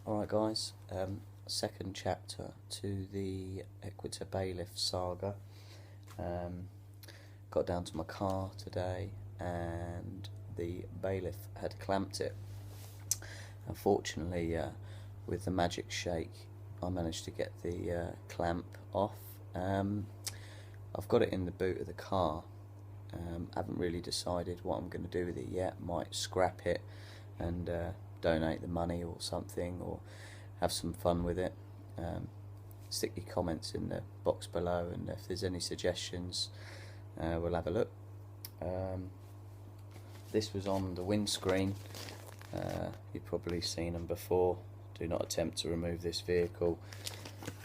Alright guys, second chapter to the Equita bailiff saga. Got down to my car today and the bailiff had clamped it. Unfortunately, with the magic shake I managed to get the clamp off. I've got it in the boot of the car. Haven't really decided what I'm going to do with it yet. Might scrap it and donate the money or something, or have some fun with it. Stick your comments in the box below, and if there's any suggestions we'll have a look. This was on the windscreen. You've probably seen them before. Do not attempt to remove this vehicle.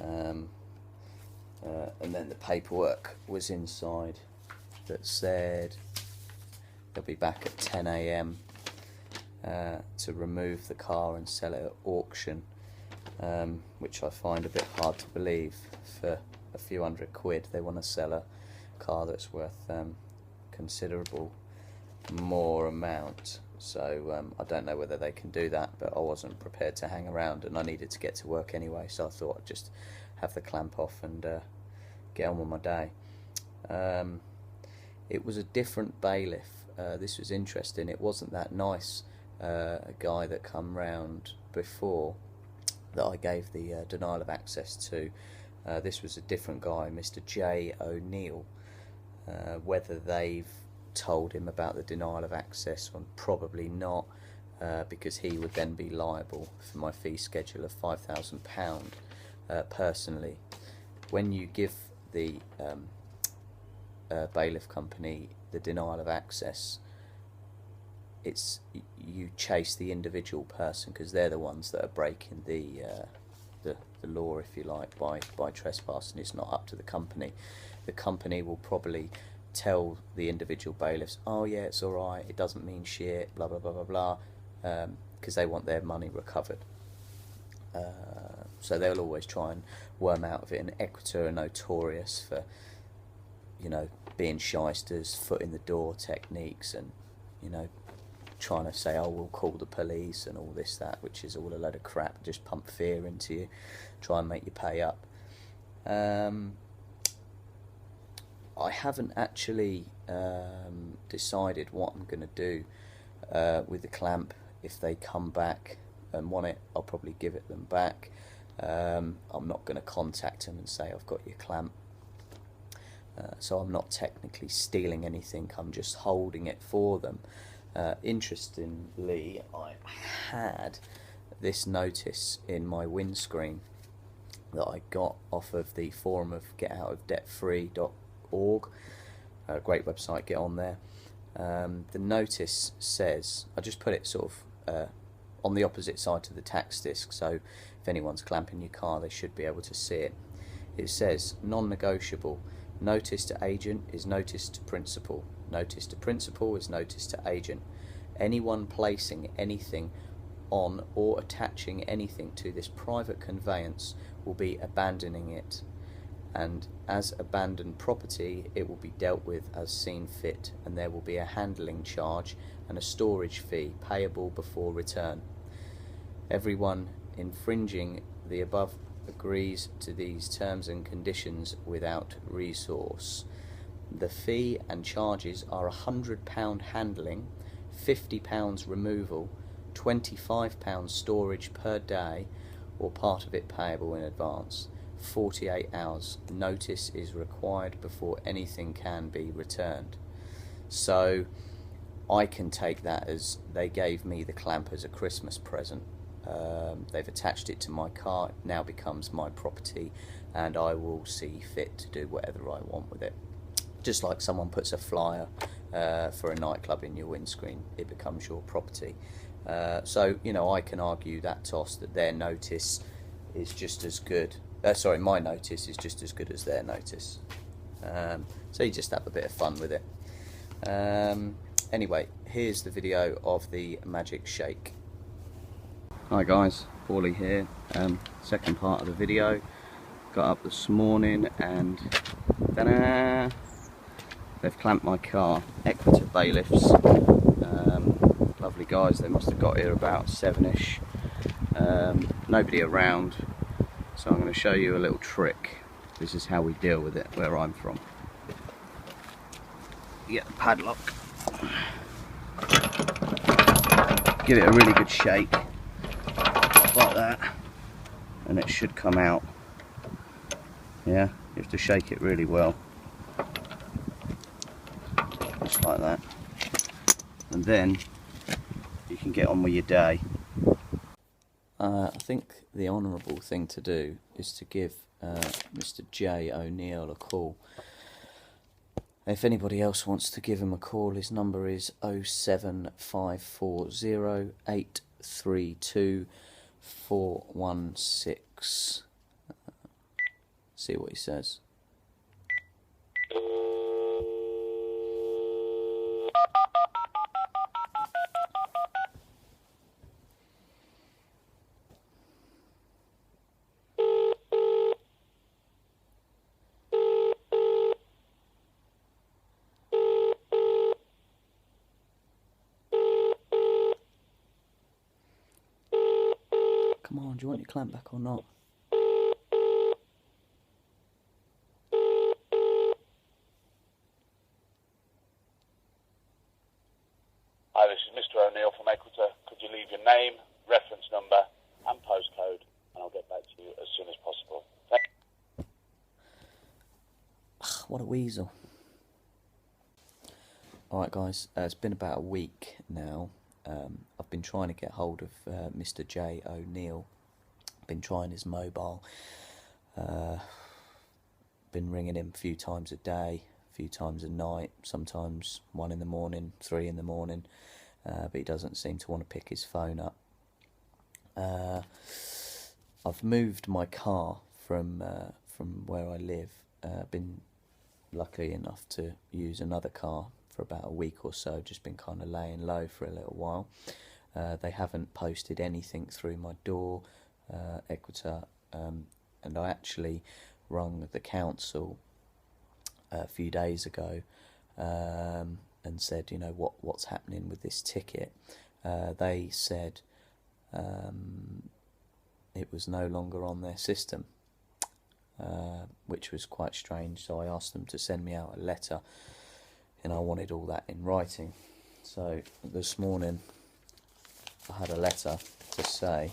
And then the paperwork was inside that said they'll be back at 10 AM to remove the car and sell it at auction, which I find a bit hard to believe. For a few £100 they want to sell a car that's worth considerable more amount. So I don't know whether they can do that, but I wasn't prepared to hang around and I needed to get to work anyway, so I thought I'd just have the clamp off and get on with my day. It was a different bailiff. This was interesting. It wasn't that nice a guy that come round before that I gave the denial of access to. This was a different guy, Mr. J. O'Neill. Whether they've told him about the denial of access, or probably not, because he would then be liable for my fee schedule of £5,000. Personally, when you give the bailiff company the denial of access, it's you chase the individual person, because they're the ones that are breaking the law, if you like, by trespassing. It's not up to the company. The company will probably tell the individual bailiffs, oh yeah, it's alright, it doesn't mean shit, blah blah blah blah blah, because they want their money recovered. So they'll always try and worm out of it. And Equita are notorious for, you know, being shysters, foot in the door techniques, and, you know, trying to say, oh, we'll call the police and all this, that, which is all a load of crap. Just pump fear into you, try and make you pay up. I haven't actually decided what I'm going to do with the clamp. If they come back and want it, I'll probably give it them back. I'm not going to contact them and say I've got your clamp. So I'm not technically stealing anything, I'm just holding it for them. Interestingly, I had this notice in my windscreen that I got off of the forum of getoutofdebtfree.org. Great website, get on there. The notice says, I just put it sort of on the opposite side to the tax disc, so if anyone's clamping your car they should be able to see it. It says, non-negotiable. Notice to agent is notice to principal. Notice to principal is notice to agent. Anyone placing anything on or attaching anything to this private conveyance will be abandoning it, and as abandoned property it will be dealt with as seen fit, and there will be a handling charge and a storage fee payable before return. Everyone infringing the above agrees to these terms and conditions without resource. The fee and charges are £100 handling, £50 removal, £25 storage per day, or part of it payable in advance. 48 hours notice is required before anything can be returned. So I can take that as they gave me the clamp as a Christmas present. They've attached it to my car, it now becomes my property, and I will see fit to do whatever I want with it. Just like someone puts a flyer for a nightclub in your windscreen, it becomes your property. So, you know, I can argue that toss, that their notice is just as good. Sorry, my notice is just as good as their notice. So you just have a bit of fun with it. Anyway, here's the video of the magic shake. Hi guys, Paulie here. Second part of the video. Got up this morning and ta-da! They've clamped my car. Equita bailiffs. Lovely guys, they must have got here about 7ish. nobody around, so I'm going to show you a little trick. This is how we deal with it where I'm from. You get the padlock, give it a really good shake like that, and it should come out. Yeah, you have to shake it really well, just like that, and then you can get on with your day. I think the honourable thing to do is to give Mr. J. O'Neill a call. If anybody else wants to give him a call, his number is 07540 832 416. See what he says. Come on, do you want your clamp back or not? Hi, this is Mr. O'Neill from Equita. Could you leave your name, reference number and postcode, and I'll get back to you as soon as possible. What a weasel. Alright guys, it's been about a week now. I've been trying to get hold of Mr. J. O'Neill. Been trying his mobile. Been ringing him a few times a day, a few times a night, sometimes 1 in the morning, 3 in the morning, but he doesn't seem to want to pick his phone up. I've moved my car from where I live. Been lucky enough to use another car for about a week or so, just been kind of laying low for a little while. They haven't posted anything through my door, Equita, and I actually rung the council a few days ago and said, you know, what's happening with this ticket. They said it was no longer on their system, which was quite strange, so I asked them to send me out a letter, and I wanted all that in writing. So this morning I had a letter to say,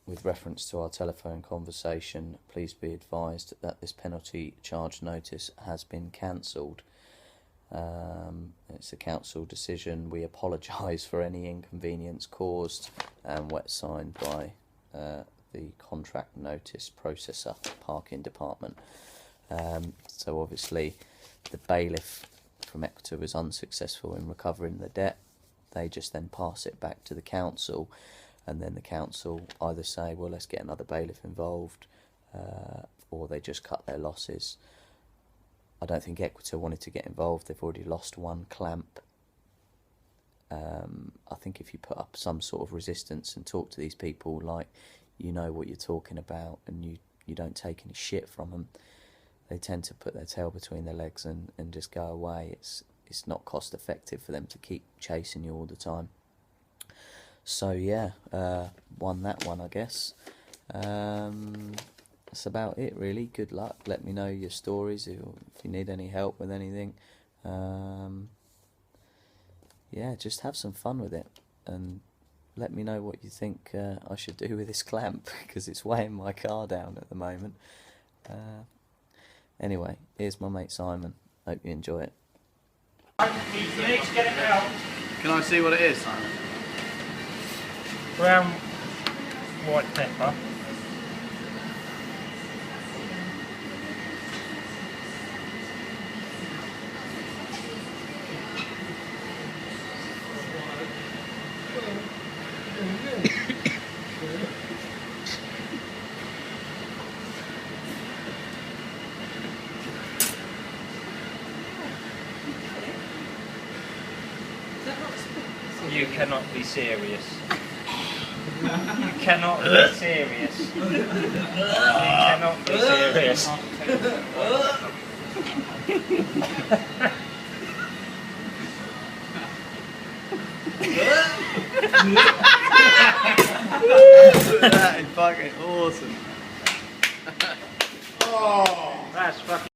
with reference to our telephone conversation, please be advised that this penalty charge notice has been cancelled. It's a council decision. We apologise for any inconvenience caused, and wet signed by the contract notice processor, parking department. So obviously the bailiff from Equita was unsuccessful in recovering the debt. They just then pass it back to the council, and then the council either say, well, let's get another bailiff involved, or they just cut their losses. I don't think Equita wanted to get involved. They've already lost one clamp. I think if you put up some sort of resistance and talk to these people like you know what you're talking about, and you don't take any shit from them, they tend to put their tail between their legs and just go away. It's not cost effective for them to keep chasing you all the time. So yeah, won that one, I guess. That's about it really. Good luck. Let me know your stories if you need any help with anything. Yeah, just have some fun with it, and let me know what you think I should do with this clamp, because it's weighing my car down at the moment. Anyway, here's my mate Simon. Hope you enjoy it. You need to get it out. Can I see what it is, Simon? Brown white pepper. You cannot be serious. You cannot be serious. You cannot be serious. That is fucking awesome. That's fucking